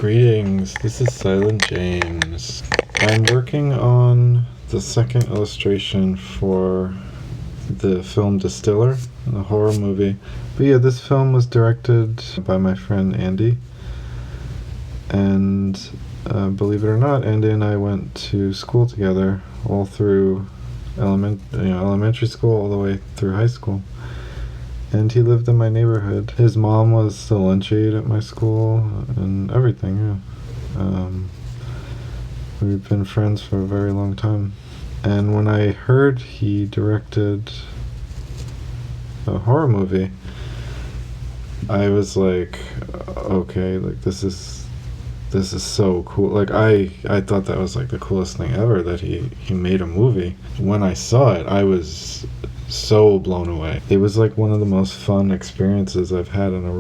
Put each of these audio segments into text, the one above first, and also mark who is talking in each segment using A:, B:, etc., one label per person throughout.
A: Greetings, this is Silent James. I'm working on the second illustration for the film Distiller, a horror movie. But yeah, this film was directed by my friend Andy. And believe it or not, Andy and I went to school together all through elementary school all the way through high school. And he lived in my neighborhood. His mom was the lunch aide at my school and everything, yeah. We've been friends for a very long time. And when I heard he directed a horror movie, I was like, okay, like this is so cool. Like I thought that was like the coolest thing ever, that he made a movie. When I saw it, I was so blown away. It was like one of the most fun experiences I've had in a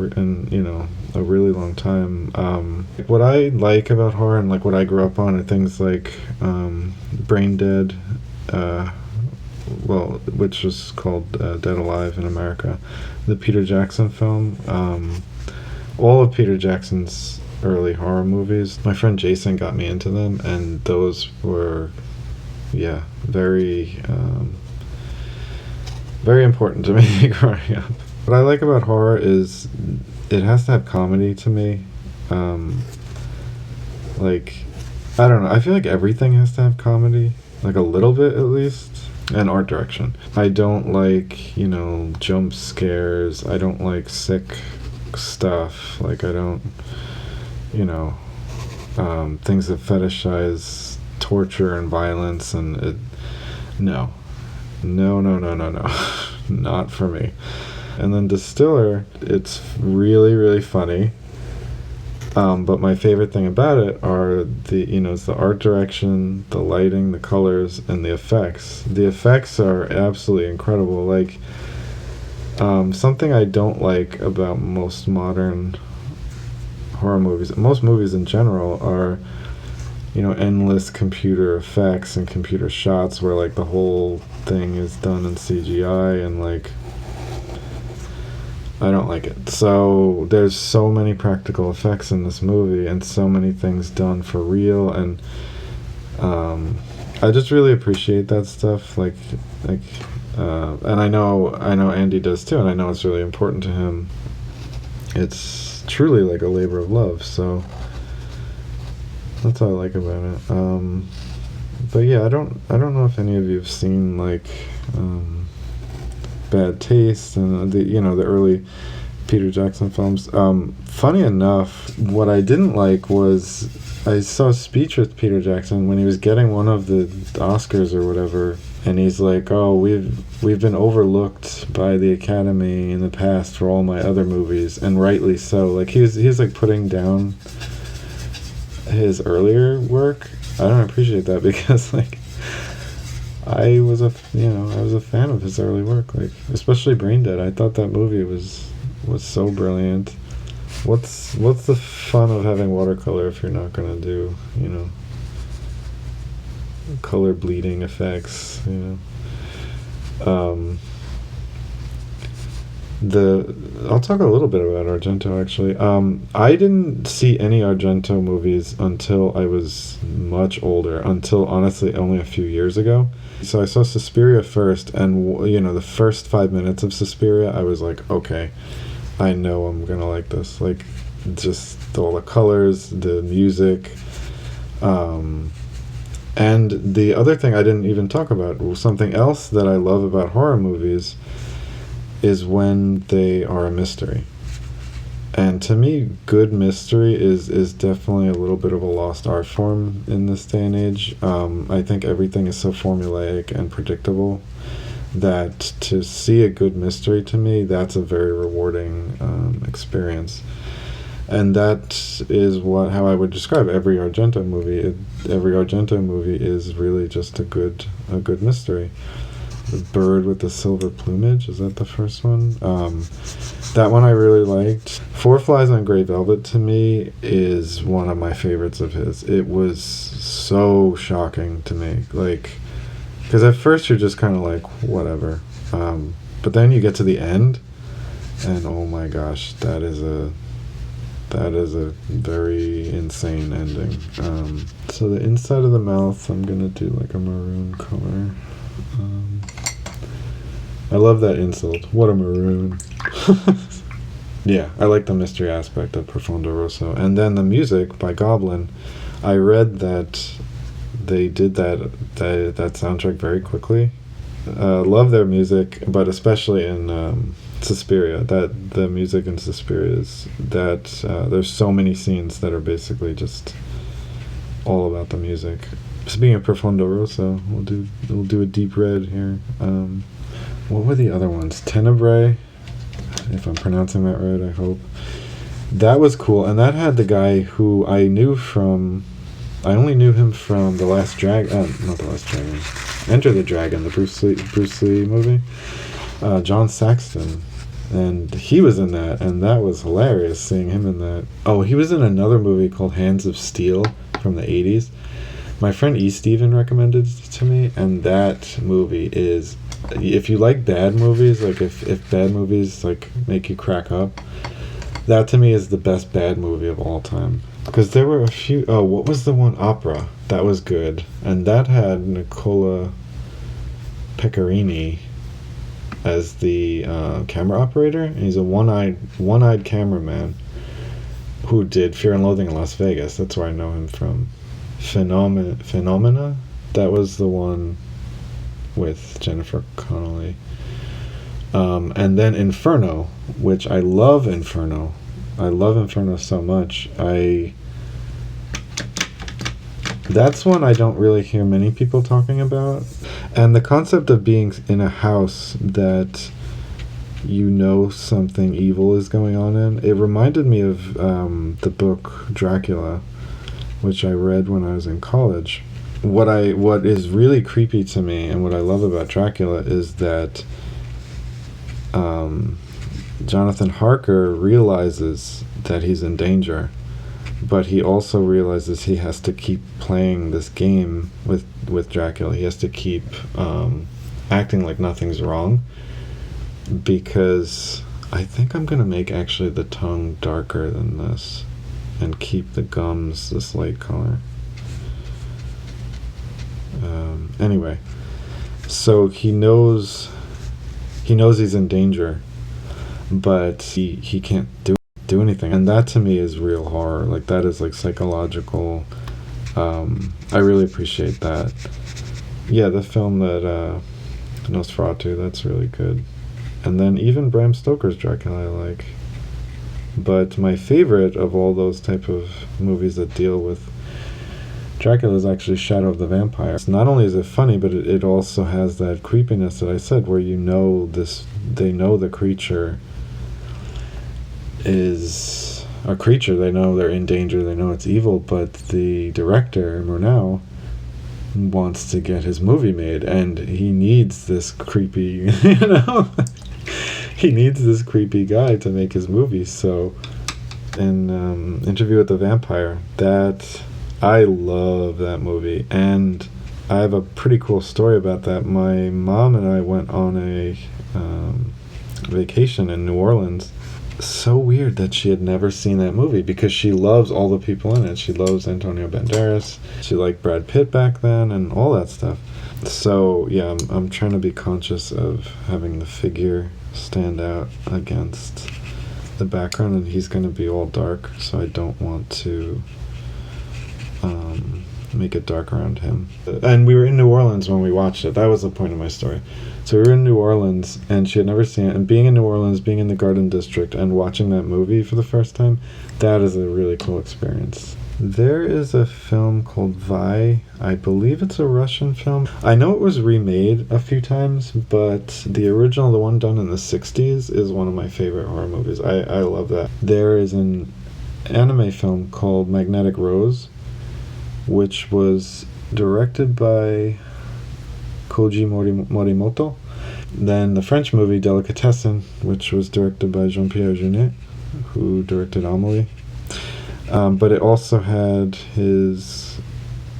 A: really long time. What I like about horror and like what I grew up on are things like Brain Dead, which was called Dead Alive in America, the Peter Jackson film, all of Peter Jackson's early horror movies. My friend Jason got me into them, and those were very important to me growing up. What I like about horror is it has to have comedy to me. Like, I don't know, I feel like everything has to have comedy, like a little bit at least, and art direction. I don't like, jump scares. I don't like sick stuff. Like, I don't, things that fetishize torture and violence, and no, not for me. And then Distiller, it's really, really funny. But my favorite thing about it are it's the art direction, the lighting, the colors, and the effects. The effects are absolutely incredible. Like, something I don't like about most modern horror movies, most movies in general, are endless computer effects and computer shots where like the whole thing is done in CGI, and like I don't like it. So there's so many practical effects in this movie and so many things done for real, and I just really appreciate that stuff. Like and I know Andy does too, and I know it's really important to him. It's truly like a labor of love, so that's what I like about it. But yeah, I don't know if any of you have seen like Bad Taste and the early Peter Jackson films. Funny enough, what I didn't like was I saw a speech with Peter Jackson when he was getting one of the Oscars or whatever, and he's like, "Oh, we've been overlooked by the Academy in the past for all my other movies," and rightly so. Like he's like putting down his earlier work. I don't appreciate that, because like I was a fan of his early work, like especially Brain Dead. I thought that movie was so brilliant. What's the fun of having watercolor if you're not gonna do color bleeding effects? I'll talk a little bit about Argento, actually. I didn't see any Argento movies until I was much older, until honestly only a few years ago. So I saw Suspiria first, and the first 5 minutes of Suspiria, I was like, okay, I know I'm gonna like this. Like, just all the colors, the music, and the other thing I didn't even talk about, something else that I love about horror movies, is when they are a mystery. And to me, good mystery is definitely a little bit of a lost art form in this day and age. I think everything is so formulaic and predictable that to see a good mystery, to me, that's a very rewarding experience. And that is how I would describe every Argento movie. Every Argento movie is really just a good mystery. The Bird with the Silver Plumage, is that the first one? That one I really liked. Four Flies on Grey Velvet, to me, is one of my favorites of his. It was so shocking to me, like, because at first you're just kind of like, whatever, but then you get to the end, and oh my gosh, that That is a very insane ending. So the inside of the mouth, I'm gonna do like a maroon color. I love that insult. What a maroon. Yeah, I like the mystery aspect of Profondo Rosso. And then the music by Goblin, I read that they did that soundtrack very quickly. Love their music, but especially in Suspiria. That the music in Suspiria is that there's so many scenes that are basically just all about the music. Speaking of Profondo Rosso, we'll do a deep red here. What were the other ones? Tenebrae, if I'm pronouncing that right, I hope. That was cool, and that had the guy who I only knew him from The Last Dragon, not The Last Dragon, Enter the Dragon, the Bruce Lee movie. John Saxton, and he was in that, and that was hilarious seeing him in that. Oh, he was in another movie called Hands of Steel from the 80s. My friend E. Steven recommended it to me, and that movie is, if you like bad movies, like if bad movies like make you crack up, that to me is the best bad movie of all time. Because there were a few, what was the one, Opera? That was good. And that had Nicola Pecorini as the camera operator. And he's a one-eyed cameraman who did Fear and Loathing in Las Vegas. That's where I know him from. Phenomena? That was the one with Jennifer Connelly. And then Inferno, which I love Inferno. I love Inferno so much. That's one I don't really hear many people talking about. And the concept of being in a house that you know something evil is going on in, it reminded me of the book Dracula, which I read when I was in college. What is really creepy to me and what I love about Dracula is that Jonathan Harker realizes that he's in danger, but he also realizes he has to keep playing this game with Dracula. He has to keep acting like nothing's wrong, because I think I'm going to make actually the tongue darker than this and keep the gums this light color. Anyway, so he knows he's in danger, but he can't do anything, and that to me is real horror. Like, that is like psychological. I really appreciate that. Yeah, the film that Nosferatu, that's really good. And then even Bram Stoker's Dracula I like. But my favorite of all those type of movies that deal with Dracula is actually Shadow of the Vampire. Not only is it funny, but it also has that creepiness that I said, where they know the creature is a creature, they know they're in danger, they know it's evil, but the director, Murnau, wants to get his movie made, and he needs this creepy, he needs this creepy guy to make his movie. So in Interview with the Vampire, that I love that movie, and I have a pretty cool story about that. My mom and I went on a vacation in New Orleans. So weird that she had never seen that movie, because she loves all the people in it. She loves Antonio Banderas. She liked Brad Pitt back then and all that stuff. So yeah, I'm trying to be conscious of having the figure stand out against the background, and he's going to be all dark, so I don't want to make it dark around him. And we were in New Orleans when we watched it. That was the point of my story. So we were in New Orleans, and she had never seen it. And being in New Orleans, being in the Garden District, and watching that movie for the first time, that is a really cool experience. There is a film called Vi. I believe it's a Russian film. I know it was remade a few times, but the original, the one done in the 60s, is one of my favorite horror movies. I love that. There is an anime film called Magnetic Rose, which was directed by Koji Morimoto. Then the French movie Delicatessen, which was directed by Jean-Pierre Jeunet, who directed Amélie. But it also had his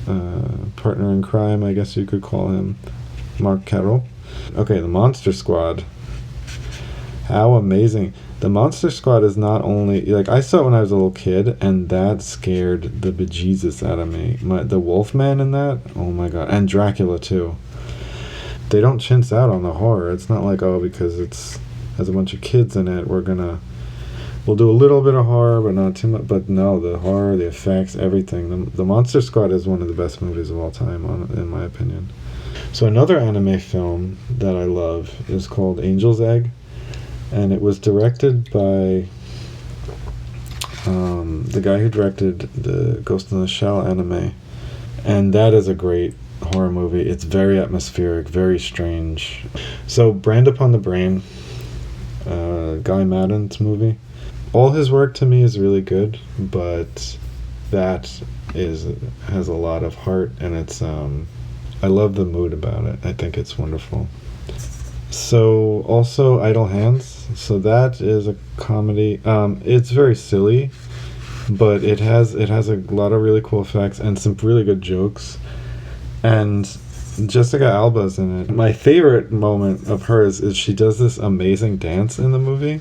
A: partner in crime, I guess you could call him, Marc Caro. Okay, the Monster Squad how amazing. The Monster Squad is not only, like, I saw it when I was a little kid, and that scared the bejesus out of me. The Wolfman in that, oh my god, and Dracula too. They don't chintz out on the horror. It's not like, oh, because it's has a bunch of kids in it, we'll do a little bit of horror, but not too much. But no, the horror, the effects, everything. The Monster Squad is one of the best movies of all time, in my opinion. So another anime film that I love is called Angel's Egg, and it was directed by the guy who directed the Ghost in the Shell anime, and that is a great horror movie. It's very atmospheric, very strange. So Brand Upon the Brain, Guy Maddin's movie. All his work to me is really good, but that has a lot of heart, and it's I love the mood about it. I think it's wonderful. So also Idle Hands. So that is a comedy. It's very silly, but it has a lot of really cool effects and some really good jokes. And Jessica Alba's in it. My favorite moment of hers is she does this amazing dance in the movie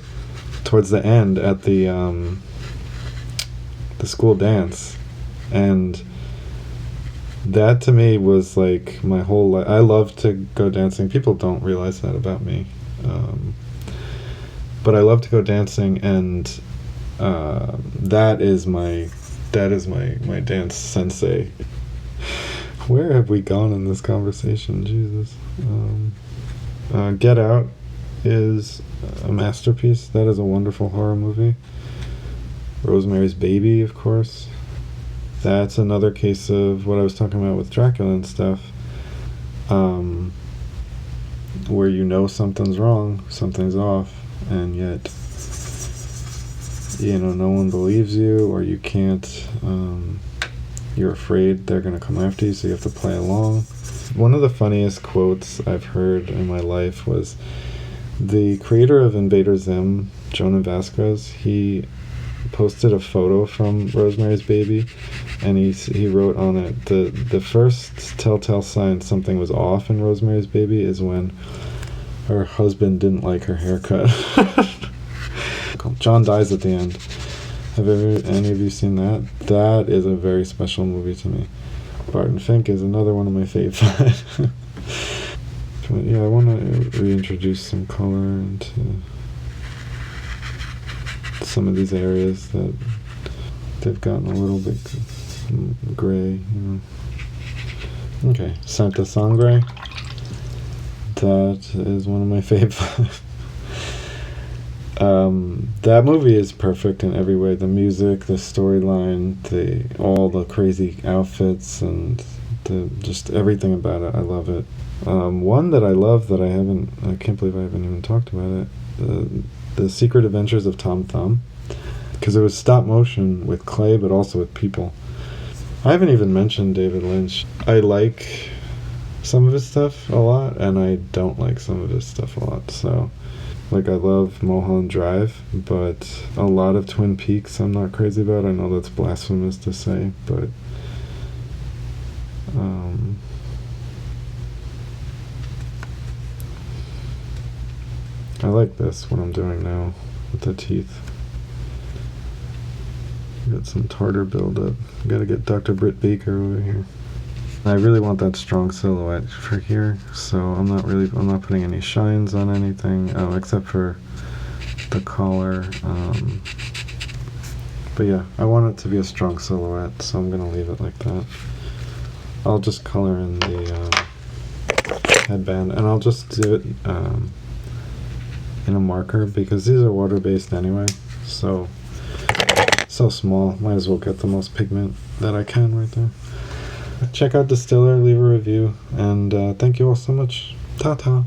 A: towards the end at the school dance, and that to me was like my whole life. I love to go dancing. People don't realize that about me, but I love to go dancing, and that is my dance sensei. Where have we gone in this conversation? Jesus. Get Out is a masterpiece. That is a wonderful horror movie. Rosemary's Baby, of course. That's another case of what I was talking about with Dracula and stuff, where you know something's wrong, something's off, and yet, no one believes you, or you can't, you're afraid they're going to come after you, so you have to play along. One of the funniest quotes I've heard in my life was the creator of Invader Zim, Jonah Vasquez. He posted a photo from Rosemary's Baby, and he wrote on it, the first telltale sign something was off in Rosemary's Baby is when her husband didn't like her haircut. John dies at the end. Have any of you seen that? That is a very special movie to me. Barton Fink is another one of my favorite. But yeah, I want to reintroduce some color into some of these areas that they've gotten a little bit gray. Okay, Santa Sangre. That is one of my favorite. That movie is perfect in every way. The music, the storyline, all the crazy outfits, and just everything about it. I love it. One that I love that I can't believe I haven't even talked about it. The Secret Adventures of Tom Thumb, because it was stop motion with clay, but also with people. I haven't even mentioned David Lynch. I like some of his stuff a lot, and I don't like some of his stuff a lot. So, like, I love Mulholland Drive, but a lot of Twin Peaks I'm not crazy about. I know that's blasphemous to say, but I like this, what I'm doing now with the teeth. Got some tartar buildup. Gotta get Dr. Britt Baker over here. I really want that strong silhouette for here, so I'm not putting any shines on anything, except for the collar. But yeah, I want it to be a strong silhouette, so I'm gonna leave it like that. I'll just color in the headband, and I'll just do it in a marker, because these are water-based anyway, so small, might as well get the most pigment that I can right there. Check out Distiller, leave a review, and thank you all so much. Ta-ta.